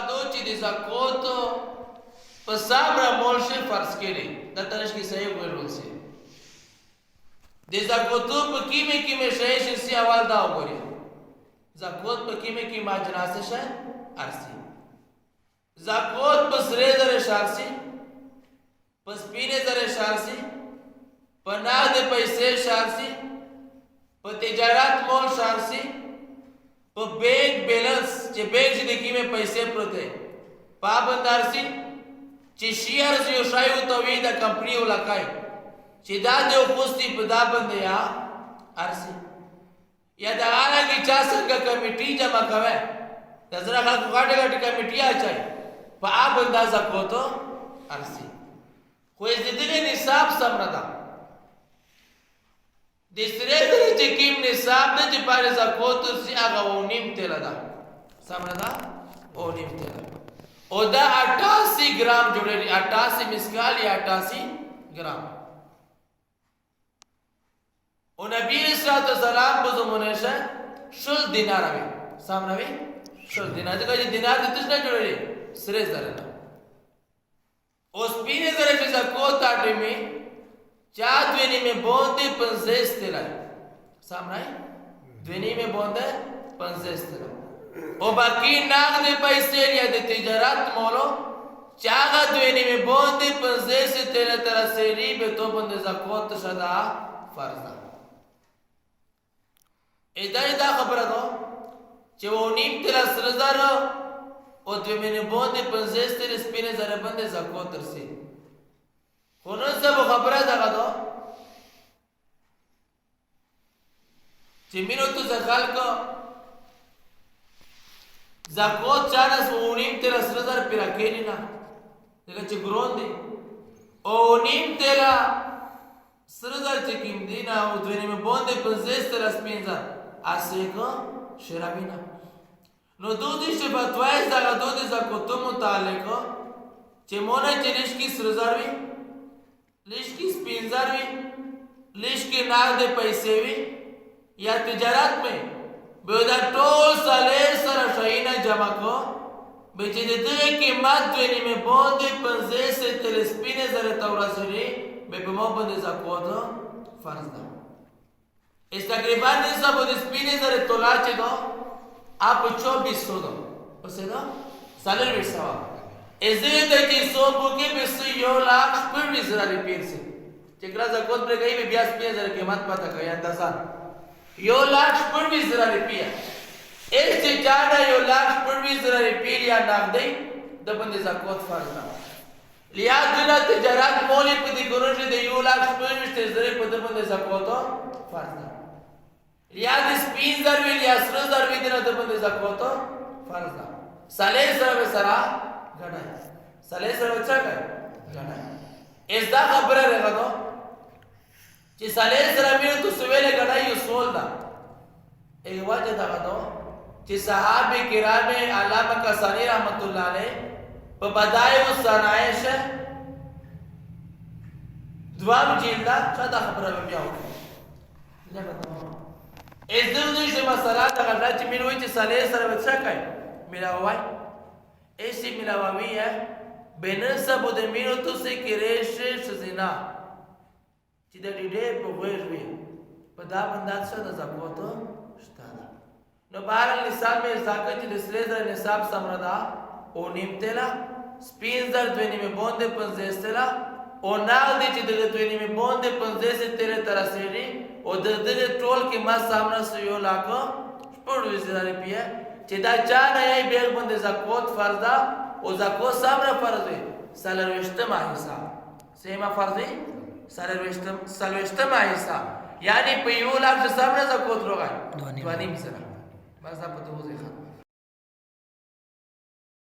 دو چې د زکات په صبر مول شي فرض کړي دا ترش کې صحیح ویلول سي د زکات په کیمه شي سي اول دا وګوري زکات په کیمه ماجناس شي ارسي زکات په سره زره شارسي پس پینه زره شارسي په نقد پیسې شارسي په تجارت مول شارسي په بینک بیلنس چې بینک دې کیمه پیسې پروته پابندارسي چې شیئرز یو شای او توی دا کمپنی ولکای چې دا د خوستي په دا باندې یا ارسي یا دا هغه چا څنګه کمیټي جمع کوي د زړه خلک غاټه کمیټي اچي په اب اندازه کوته ارسي خو دې نصاب سم نه ده د سره دې چې کیم نصاب د چې پاره زکات سي هغه ونیم تل ده سم نه ده ونیم تل او دا 88 ګرام جوړي 88 مسکال یا 88 ګرام او نبی صلی الله علیه وسلم په زمونه شه شل دینار وي سم نه وي شل دینار دغه دینار د تاسو نه جوړي سره زره اوس پینه زره چې زکات اټه می چا دوینی میں بوندے 50 تیرا سامنے دوینی میں بوندے 50 تیرا او باقی ناغ دے پیسے لیا دے تجارت مولو چاگا دوینی میں بوندے 50 تیرا تیرا سیری بے تو بوندے زکوت شدا فرضا ایدا خبر دو چه وہ نیم تیرا سرزار او دوینی میں بوندے 50 تیرا سپینے زر بندے زکوت رسی خونو سب خبره دغه دو چې مینو تو زکال کو زکات چانس اونیم تیرا سرزار پیرا کېنی نه دغه چې ګرون دی اونیم تیرا سرزار چې کیم دی نه او دوی نه باندې 50 تیرا سپینځه اسې کو شرابینا نو دودی چې فتوای دغه دودی زکات متعلق چې مونږ چې نشکی سرزار وی لیش کی سپینزر وی لیش کی نقد پیسے وی یا تجارت میں بیودا ټول سالیر سره شاینا جمع کو بچی دغه قیمت دوی میں باندې 50 سے 30 سپینه زره تورسری به په مو باندې زکات فرض ده اس تقریبا نسبت د سپینه زره تولا چې دو اپ 2400 دو اوسه دا سالر ورسوا ازده ته چې سو بوکي به 1,40,000 روپیه سي چې ګرا زکات پر گئی به 22000 قیمت پتا کوي اندازا 1,40,000 روپیه اس چې جانا 1,40,000 روپیه یا نقدې د باندې زکات فرض ده لیا دله تجارت مولې په دې ګورنه د 1,40,000 په د باندې زکات فرض ده لیا د سپینزر ویل یا سرزر ویل د باندې زکات فرض ده سالې سره غړای سالې سره څه کوي غړای اس دا خبره راغلو چې سالې سره مې تو سویل غړای یو سوال دا ای واجه دا غدو چې صحابه کرام علامه کسانی رحمت الله علیه په بدایع و صنایع دوام جیلدا څه دا خبره بیا وکړه اس دغه چې مسله دا غړای چې مې وایي چې سالې سره څه کوي مې راوای ایسی ملاوی ہے بنسب د مینو تو سے کریش شزینا چې د ډېډې په وېر وي په دا باندې څه د زکات شته نو بهر نصاب میں زکات د سلیزر نصاب سمردا او نیم تلا سپینزر دوی نیمه باندې 50 تلا او نال دي چې د دوی نیمه باندې 50 تلا تر سری او د دې ټول کې ما سامنے سيو لاکو پړوي زره پیه چې دا چا نه یې بیل باندې زکات فرض ده او زکات سامره فرض دی سلوشتم حساب سیما فرض دی سلوشتم حساب یعنی په یو لاک سامره زکات روغای دوانی سره بس دا په توګه